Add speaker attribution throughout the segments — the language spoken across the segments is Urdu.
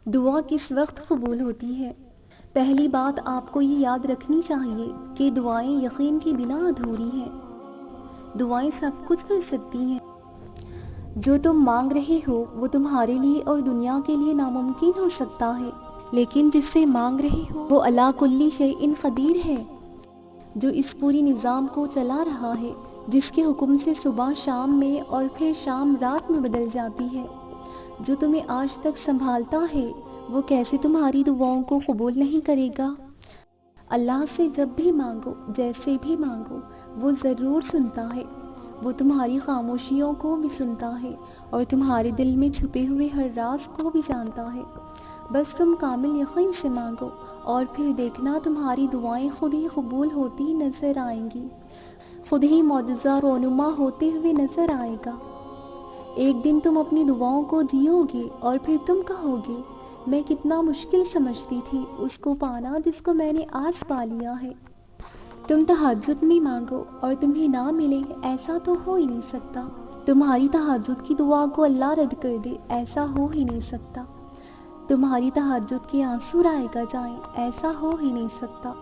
Speaker 1: دعا کس وقت قبول ہوتی ہے؟ پہلی بات آپ کو یہ یاد رکھنی چاہیے کہ دعائیں یقین کے بنا ادھوری ہیں۔ دعائیں سب کچھ کر سکتی ہیں۔ جو تم مانگ رہے ہو وہ تمہارے لیے اور دنیا کے لیے ناممکن ہو سکتا ہے، لیکن جس سے مانگ رہے ہو وہ علی کل شیء قدیر ہے، جو اس پوری نظام کو چلا رہا ہے، جس کے حکم سے صبح شام میں اور پھر شام رات میں بدل جاتی ہے، جو تمہیں آج تک سنبھالتا ہے، وہ کیسے تمہاری دعاؤں کو قبول نہیں کرے گا؟ اللہ سے جب بھی مانگو، جیسے بھی مانگو، وہ ضرور سنتا ہے۔ وہ تمہاری خاموشیوں کو بھی سنتا ہے اور تمہارے دل میں چھپے ہوئے ہر راز کو بھی جانتا ہے۔ بس تم کامل یقین سے مانگو اور پھر دیکھنا تمہاری دعائیں خود ہی قبول ہوتی نظر آئیں گی، خود ہی معجزہ رونما ہوتے ہوئے نظر آئے گا۔ ایک دن تم اپنی دعاؤں کو جیو گے اور پھر تم کہو گے، میں کتنا مشکل سمجھتی تھی اس کو پانا جس کو میں نے آج پا لیا ہے۔ تم تہجد میں مانگو اور تمہیں نہ ملے، ایسا تو ہو ہی نہیں سکتا۔ تمہاری تہجد کی دعا کو اللہ رد کر دے، ایسا ہو ہی نہیں سکتا۔ تمہاری تہجد کے آنسو رائے گا جائیں، ایسا ہو ہی نہیں سکتا۔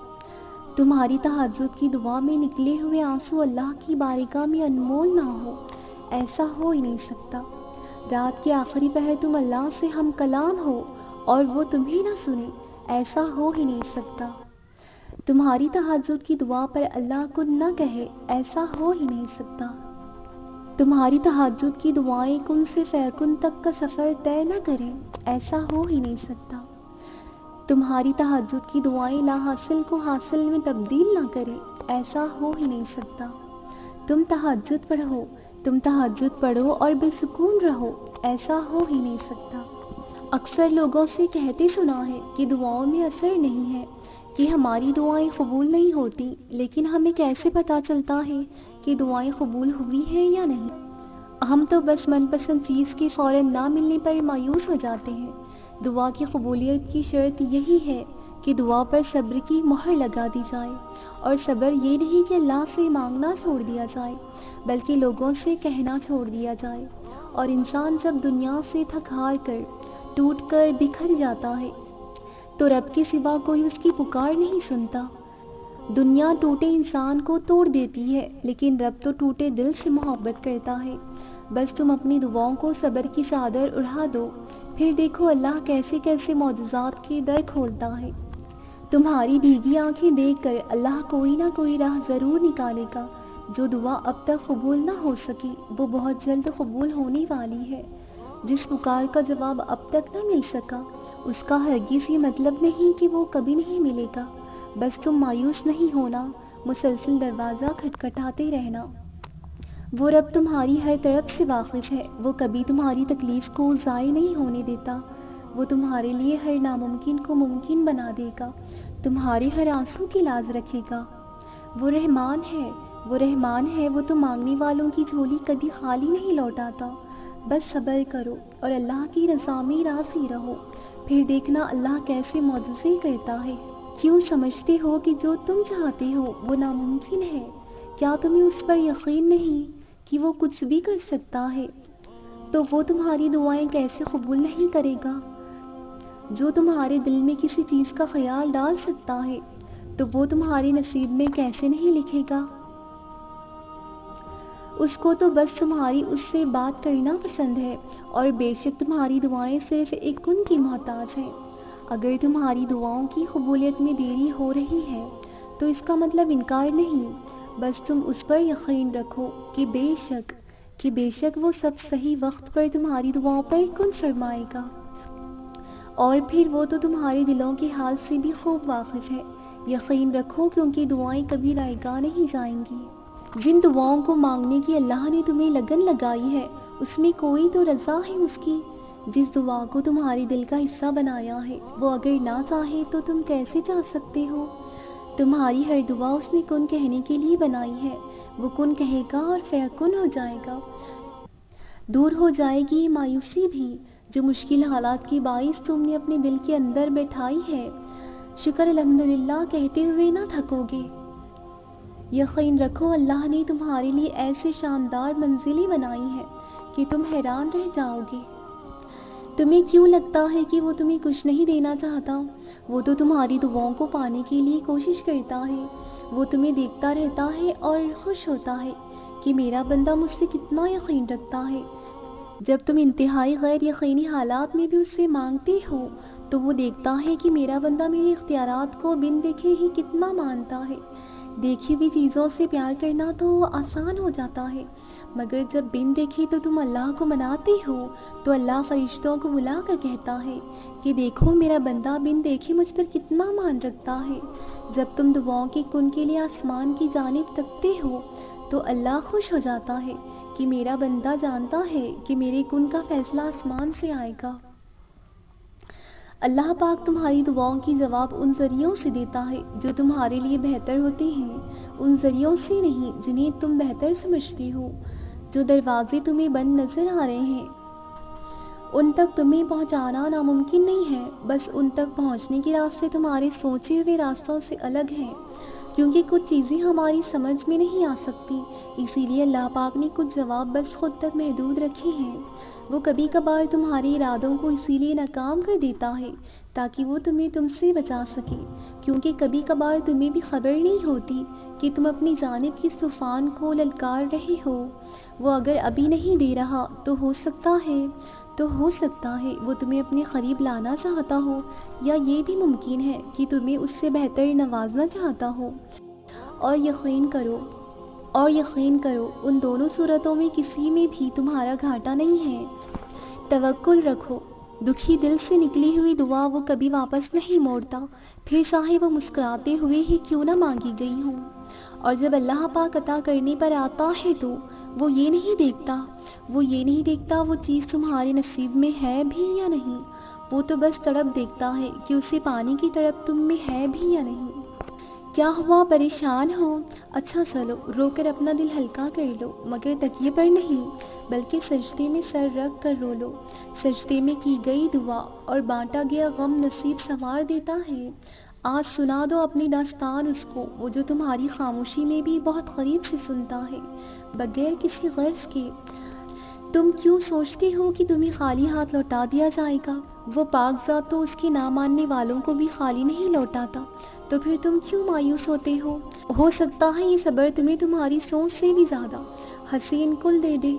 Speaker 1: تمہاری تہجد کی دعا میں نکلے ہوئے آنسو اللہ کی بارگاہ میں انمول نہ ہو، ایسا ہو ہی نہیں سکتا۔ رات کے آخری پہر تم اللہ سے ہم کلام ہو اور وہ تمہیں نہ سنے، ایسا ہو ہی نہیں سکتا۔ تمہاری تہجد کی دعا پر اللہ کن نہ کہے، ایسا ہو ہی نہیں سکتا۔ تمہاری تہجد کی دعائیں کن سے فیکن تک کا سفر طے نہ کریں، ایسا ہو ہی نہیں سکتا۔ تمہاری تہجد کی دعائیں لا حاصل کو حاصل میں تبدیل نہ کریں، ایسا ہو ہی نہیں سکتا۔ تم تہجد پڑھو اور بے سکون رہو، ایسا ہو ہی نہیں سکتا۔ اکثر لوگوں سے کہتے سنا ہے کہ دعاؤں میں اثر نہیں ہے، کہ ہماری دعائیں قبول نہیں ہوتی، لیکن ہمیں کیسے پتہ چلتا ہے کہ دعائیں قبول ہوئی ہیں یا نہیں؟ ہم تو بس من پسند چیز کے فوراً نہ ملنے پر مایوس ہو جاتے ہیں۔ دعا کی قبولیت کی شرط یہی ہے کہ دعا پر صبر کی مہر لگا دی جائے، اور صبر یہ نہیں کہ اللہ سے مانگنا چھوڑ دیا جائے، بلکہ لوگوں سے کہنا چھوڑ دیا جائے۔ اور انسان جب دنیا سے تھک ہار کر، ٹوٹ کر بکھر جاتا ہے تو رب کے سوا کوئی اس کی پکار نہیں سنتا۔ دنیا ٹوٹے انسان کو توڑ دیتی ہے، لیکن رب تو ٹوٹے دل سے محبت کرتا ہے۔ بس تم اپنی دعاؤں کو صبر کی چادر اڑا دو، پھر دیکھو اللہ کیسے کیسے معجزات کے در کھولتا ہے۔ تمہاری بھیگی آنکھیں دیکھ کر اللہ کوئی نہ کوئی راہ ضرور نکالے گا۔ جو دعا اب تک قبول نہ ہو سکی وہ بہت جلد قبول ہونے والی ہے۔ جس پکار کا جواب اب تک نہ مل سکا اس کا ہرگز یہ مطلب نہیں کہ وہ کبھی نہیں ملے گا۔ بس تم مایوس نہیں ہونا، مسلسل دروازہ کھٹکھٹاتے رہنا۔ وہ رب تمہاری ہر طرف سے واقف ہے، وہ کبھی تمہاری تکلیف کو ضائع نہیں ہونے دیتا، وہ تمہارے لیے ہر ناممکن کو ممکن بنا دے گا، تمہارے ہر آنسو کی لاز رکھے گا۔ وہ رحمان ہے، وہ تو مانگنے والوں کی جھولی کبھی خالی نہیں لوٹاتا۔ بس صبر کرو اور اللہ کی رضا میں راضی رہو، پھر دیکھنا اللہ کیسے معجزے کرتا ہے۔ کیوں سمجھتے ہو کہ جو تم چاہتے ہو وہ ناممکن ہے؟ کیا تمہیں اس پر یقین نہیں کہ وہ کچھ بھی کر سکتا ہے؟ تو وہ تمہاری دعائیں کیسے قبول نہیں کرے گا؟ جو تمہارے دل میں کسی چیز کا خیال ڈال سکتا ہے تو وہ تمہارے نصیب میں کیسے نہیں لکھے گا؟ اس کو تو بس تمہاری اس سے بات کرنا پسند ہے، اور بے شک تمہاری دعائیں صرف ایک کن کی محتاج ہیں۔ اگر تمہاری دعاؤں کی قبولیت میں دیری ہو رہی ہے تو اس کا مطلب انکار نہیں، بس تم اس پر یقین رکھو کہ بے شک وہ سب صحیح وقت پر تمہاری دعاؤں پر کن فرمائے گا۔ اور پھر وہ تو تمہارے دلوں کے حال سے بھی خوب واقف ہے۔ یقین رکھو کیونکہ دعائیں کبھی رائے گاہ نہیں جائیں گی۔ جن دعاؤں کو مانگنے کی اللہ نے تمہیں لگن لگائی ہے اس میں کوئی تو رضا ہے اس کی۔ جس دعا کو تمہارے دل کا حصہ بنایا ہے وہ اگر نہ چاہے تو تم کیسے چاہ سکتے ہو؟ تمہاری ہر دعا اس نے کن کہنے کے لیے بنائی ہے، وہ کن کہے گا اور فیکن ہو جائے گا۔ دور ہو جائے گی یہ مایوسی بھی جو مشکل حالات کے باعث تم نے اپنے دل کے اندر بٹھائی ہے۔ شکر الحمدللہ کہتے ہوئے نہ تھکو گے۔ یقین رکھو اللہ نے تمہارے لیے ایسے شاندار منزلیں بنائی ہیں کہ تم حیران رہ جاؤ گے۔ تمہیں کیوں لگتا ہے کہ وہ تمہیں کچھ نہیں دینا چاہتا؟ وہ تو تمہاری دعاؤں کو پانے کے لیے کوشش کرتا ہے۔ وہ تمہیں دیکھتا رہتا ہے اور خوش ہوتا ہے کہ میرا بندہ مجھ سے کتنا یقین رکھتا ہے۔ جب تم انتہائی غیر یقینی حالات میں بھی اس سے مانگتے ہو تو وہ دیکھتا ہے کہ میرا بندہ میرے اختیارات کو بن دیکھے ہی کتنا مانتا ہے۔ دیکھی ہوئی چیزوں سے پیار کرنا تو آسان ہو جاتا ہے، مگر جب بن دیکھے تو تم اللہ کو مناتے ہو تو اللہ فرشتوں کو بلا کر کہتا ہے کہ دیکھو میرا بندہ بن دیکھے مجھ پر کتنا مان رکھتا ہے۔ جب تم دعاؤں کے کن کے لیے آسمان کی جانب تکتے ہو تو اللہ خوش ہو جاتا ہے کہ میرا بندہ جانتا ہے کہ میرے کن کا فیصلہ آسمان سے آئے گا۔ اللہ پاک تمہاری دعاؤں کی جواب ان ذریعوں سے دیتا ہے جو تمہارے لیے بہتر ہوتے ہیں، ان ذریعوں سے نہیں جنہیں تم بہتر سمجھتے ہو۔ جو دروازے تمہیں بند نظر آ رہے ہیں ان تک تمہیں پہنچانا ناممکن نہیں ہے، بس ان تک پہنچنے کے راستے تمہارے سوچے ہوئے راستوں سے الگ ہیں، کیونکہ کچھ چیزیں ہماری سمجھ میں نہیں آ سکتی، اسی لیے اللہ پاک نے کچھ جواب بس خود تک محدود رکھے ہیں۔ وہ کبھی کبھار تمہارے ارادوں کو اسی لیے ناکام کر دیتا ہے تاکہ وہ تمہیں تم سے بچا سکے، کیونکہ کبھی کبھار تمہیں بھی خبر نہیں ہوتی کہ تم اپنی جانب کس طوفان کو للکار رہے ہو۔ وہ اگر ابھی نہیں دے رہا تو ہو سکتا ہے وہ تمہیں اپنے قریب لانا چاہتا ہو، یا یہ بھی ممکن ہے کہ تمہیں اس سے بہتر نوازنا چاہتا ہو۔ اور یقین کرو ان دونوں صورتوں میں کسی میں بھی تمہارا گھاٹا نہیں ہے۔ توکل رکھو، دکھی دل سے نکلی ہوئی دعا وہ کبھی واپس نہیں موڑتا، پھر چاہے وہ مسکراتے ہوئے ہی کیوں نہ مانگی گئی ہو۔ اور جب اللہ پاک عطا کرنے پر آتا ہے تو وہ یہ نہیں دیکھتا وہ چیز تمہارے نصیب میں ہے بھی یا نہیں، وہ تو بس تڑپ دیکھتا ہے کہ اسے پانے کی تڑپ تم میں ہے بھی یا نہیں۔ کیا ہوا، پریشان ہو؟ اچھا چلو رو کر اپنا دل ہلکا کر لو، مگر تکیے پر نہیں بلکہ سجدے میں سر رکھ کر رو لو۔ سجدے میں کی گئی دعا اور بانٹا گیا غم نصیب سنوار دیتا ہے۔ آج سنا دو اپنی داستان اس کو، وہ جو تمہاری خاموشی میں بھی بہت قریب سے سنتا ہے، بغیر کسی غرض کے۔ تم کیوں سوچتے ہو کہ تمہیں خالی ہاتھ لوٹا دیا جائے گا؟ وہ پاک ذات تو اس کے نہ ماننے والوں کو بھی خالی نہیں لوٹاتا، تو پھر تم کیوں مایوس ہوتے ہو؟ ہو سکتا ہے یہ صبر تمہیں تمہاری سوچ سے بھی زیادہ حسین کل دے دے،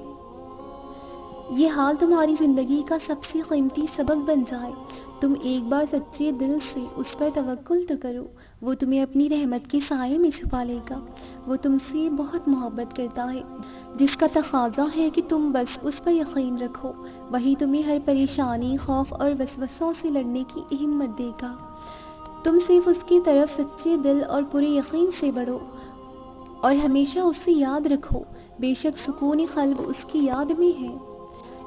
Speaker 1: یہ حال تمہاری زندگی کا سب سے قیمتی سبق بن جائے۔ تم ایک بار سچے دل سے اس پر توکل تو کرو، وہ تمہیں اپنی رحمت کے سائے میں چھپا لے گا۔ وہ تم سے بہت محبت کرتا ہے، جس کا تقاضا ہے کہ تم بس اس پر یقین رکھو، وہی تمہیں ہر پریشانی، خوف اور وسوسوں سے لڑنے کی ہمت دے گا۔ تم صرف اس کی طرف سچے دل اور پورے یقین سے بڑھو اور ہمیشہ اسے یاد رکھو، بے شک سکون قلب اس کی یاد میں ہے۔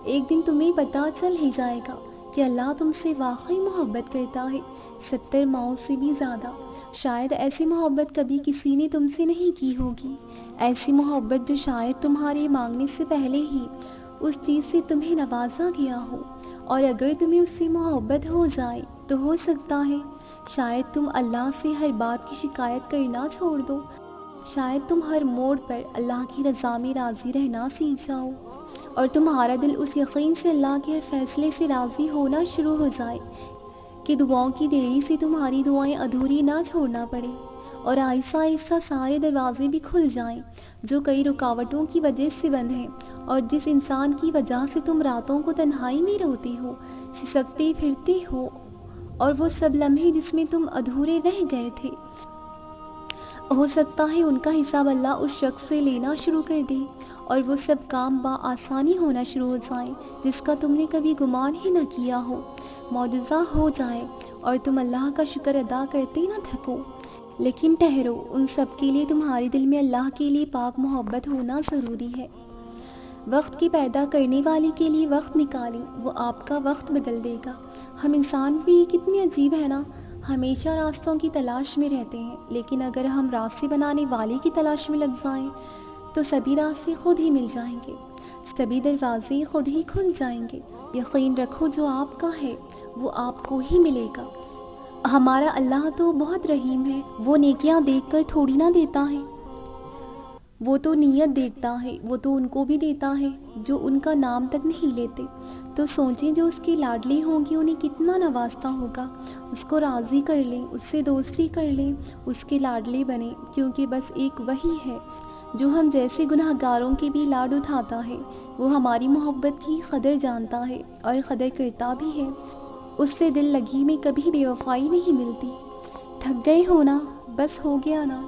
Speaker 1: ایک دن تمہیں پتہ چل ہی جائے گا کہ اللہ تم سے واقعی محبت کرتا ہے، 70 ماؤں سے بھی زیادہ۔ شاید ایسی محبت کبھی کسی نے تم سے نہیں کی ہوگی، ایسی محبت جو شاید تمہارے مانگنے سے پہلے ہی اس چیز سے تمہیں نوازا گیا ہو۔ اور اگر تمہیں اس سے محبت ہو جائے تو ہو سکتا ہے شاید تم اللہ سے ہر بات کی شکایت کرنا چھوڑ دو، شاید تم ہر موڑ پر اللہ کی رضا میں راضی رہنا سیکھ جاؤ، اور تمہارا دل اس یقین سے اللہ کے ہر فیصلے سے راضی ہونا شروع ہو جائے کہ دعاؤں کی دیری سے تمہاری دعائیں ادھوری نہ چھوڑنا پڑے، اور آہستہ آہستہ سارے دروازے بھی کھل جائیں جو کئی رکاوٹوں کی وجہ سے بند ہیں، اور جس انسان کی وجہ سے تم راتوں کو تنہائی میں روتے ہو، سسکتے پھرتے ہو، اور وہ سب لمحے جس میں تم ادھورے رہ گئے تھے، ہو سکتا ہے ان کا حساب اللہ اس شخص سے لینا شروع کر دے، اور وہ سب کام آسانی ہونا شروع ہو جائیں جس کا تم نے کبھی گمان ہی نہ کیا ہو، معجزہ ہو جائے اور تم اللہ کا شکر ادا کرتے نہ تھکو۔ لیکن ٹھہرو، ان سب کے لیے تمہارے دل میں اللہ کے لیے پاک محبت ہونا ضروری ہے۔ وقت کے پیدا کرنے والے کے لیے وقت نکالیں، وہ آپ کا وقت بدل دے گا۔ ہم انسان بھی کتنے عجیب ہیں نا، ہمیشہ راستوں کی تلاش میں رہتے ہیں، لیکن اگر ہم راستے بنانے والے کی تلاش میں لگ جائیں تو سبھی راستے خود ہی مل جائیں گے، سبھی دروازے خود ہی کھل جائیں گے۔ یقین رکھو جو آپ کا ہے وہ آپ کو ہی ملے گا۔ ہمارا اللہ تو بہت رحیم ہے، وہ نیکیاں دیکھ کر تھوڑی نہ دیتا ہے، وہ تو نیت دیکھتا ہے، وہ تو ان کو بھی دیتا ہے جو ان کا نام تک نہیں لیتے۔ تو سوچیں جو اس کی لاڈلی ہوں گی انہیں کتنا نوازتا ہوگا۔ اس کو راضی کر لیں، اس سے دوستی کر لیں، اس کے لاڈلے بنیں، کیونکہ بس ایک وہی ہے جو ہم جیسے گناہ گاروں کی بھی لاڈ اٹھاتا ہے۔ وہ ہماری محبت کی قدر جانتا ہے اور قدر کرتا بھی ہے۔ اس سے دل لگی میں کبھی بے وفائی نہیں ملتی۔ تھک گئے ہو نا؟ بس ہو گیا نا؟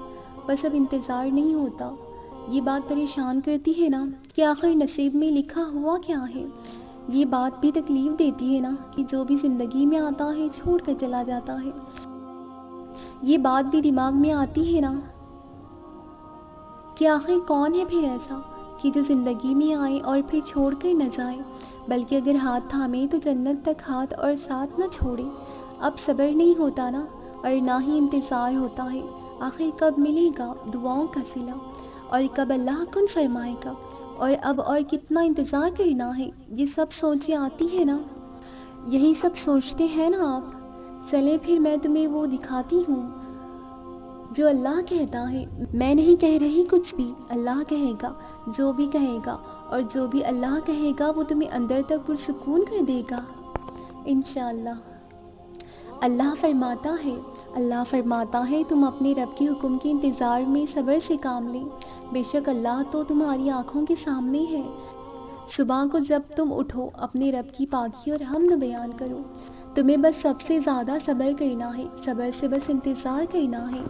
Speaker 1: بس اب انتظار نہیں ہوتا۔ یہ بات پریشان کرتی ہے نا کہ آخر نصیب میں لکھا ہوا کیا ہے؟ یہ بات بھی تکلیف دیتی ہے نا کہ جو بھی زندگی میں آتا ہے چھوڑ کر چلا جاتا ہے۔ یہ بات بھی دماغ میں آتی ہے نا کہ آخر کون ہے پھر ایسا کہ جو زندگی میں آئے اور پھر چھوڑ کر نہ جائے، بلکہ اگر ہاتھ تھامے تو جنت تک ہاتھ اور ساتھ نہ چھوڑے۔ اب صبر نہیں ہوتا نا، اور نہ ہی انتظار ہوتا ہے۔ آخر کب ملے گا دعاؤں کا صلہ، اور کب اللہ کن فرمائے گا، اور اب اور کتنا انتظار کرنا ہے؟ یہ سب سوچیں آتی ہے نا؟ یہی سب سوچتے ہیں نا آپ؟ چلیں پھر میں تمہیں وہ دکھاتی ہوں جو اللہ کہتا ہے۔ میں نہیں کہہ رہی کچھ بھی، اللہ کہے گا۔ جو بھی کہے گا اور جو بھی اللہ کہے گا وہ تمہیں اندر تک پرسکون کر دے گا انشاءاللہ۔ اللہ فرماتا ہے تم اپنے رب کے حکم کے انتظار میں صبر سے کام لیں، بے شک اللہ تو تمہاری آنکھوں کے سامنے ہے۔ صبح کو جب تم اٹھو اپنے رب کی پاکی اور حمد بیان کرو۔ تمہیں بس سب سے زیادہ صبر کرنا ہے، صبر سے بس انتظار کرنا ہے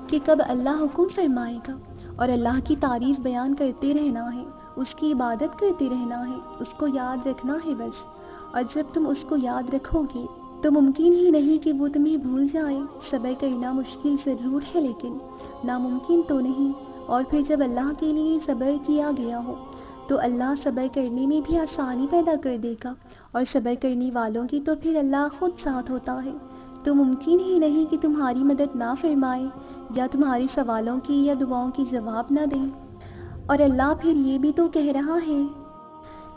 Speaker 1: کہ کب اللہ حکم فرمائے گا، اور اللہ کی تعریف بیان کرتے رہنا ہے، اس کی عبادت کرتے رہنا ہے، اس کو یاد رکھنا ہے بس۔ اور جب تم اس کو یاد رکھو گے تو ممکن ہی نہیں کہ وہ تمہیں بھول جائے۔ صبر کرنا مشکل ضرور ہے لیکن ناممکن تو نہیں۔ اور پھر جب اللہ کے لیے صبر کیا گیا ہو تو اللہ صبر کرنے میں بھی آسانی پیدا کر دے گا، اور صبر کرنے والوں کی تو پھر اللہ خود ساتھ ہوتا ہے۔ تو ممکن ہی نہیں کہ تمہاری مدد نہ فرمائے، یا تمہارے سوالوں کی یا دعاؤں کی جواب نہ دیں۔ اور اللہ پھر یہ بھی تو کہہ رہا ہے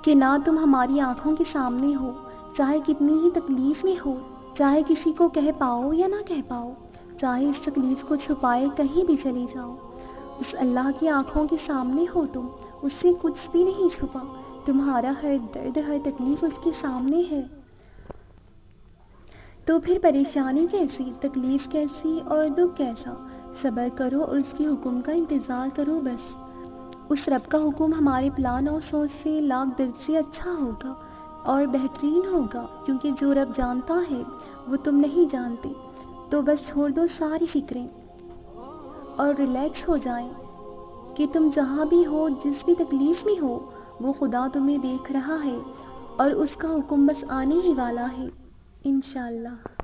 Speaker 1: کہ نہ تم ہماری آنکھوں کے سامنے ہو، چاہے کتنی ہی تکلیف میں ہو، چاہے کسی کو کہہ پاؤ یا نہ کہہ پاؤ، چاہے اس تکلیف کو چھپائے کہیں بھی چلے جاؤ، اس اللہ کی آنکھوں کے سامنے ہو تم، اس سے کچھ بھی نہیں چھپا۔ تمہارا ہر درد ہر تکلیف اس کے سامنے ہے۔ تو پھر پریشانی کیسی، تکلیف کیسی اور دکھ کیسا؟ صبر کرو اور اس کے حکم کا انتظار کرو بس۔ اس رب کا حکم ہمارے پلان اور سوچ سے لاکھ درجے اچھا ہوگا اور بہترین ہوگا، کیونکہ جو رب جانتا ہے وہ تم نہیں جانتے۔ تو بس چھوڑ دو ساری فکریں اور ریلیکس ہو جائیں کہ تم جہاں بھی ہو، جس بھی تکلیف میں ہو، وہ خدا تمہیں دیکھ رہا ہے اور اس کا حکم بس آنے ہی والا ہے انشاءاللہ۔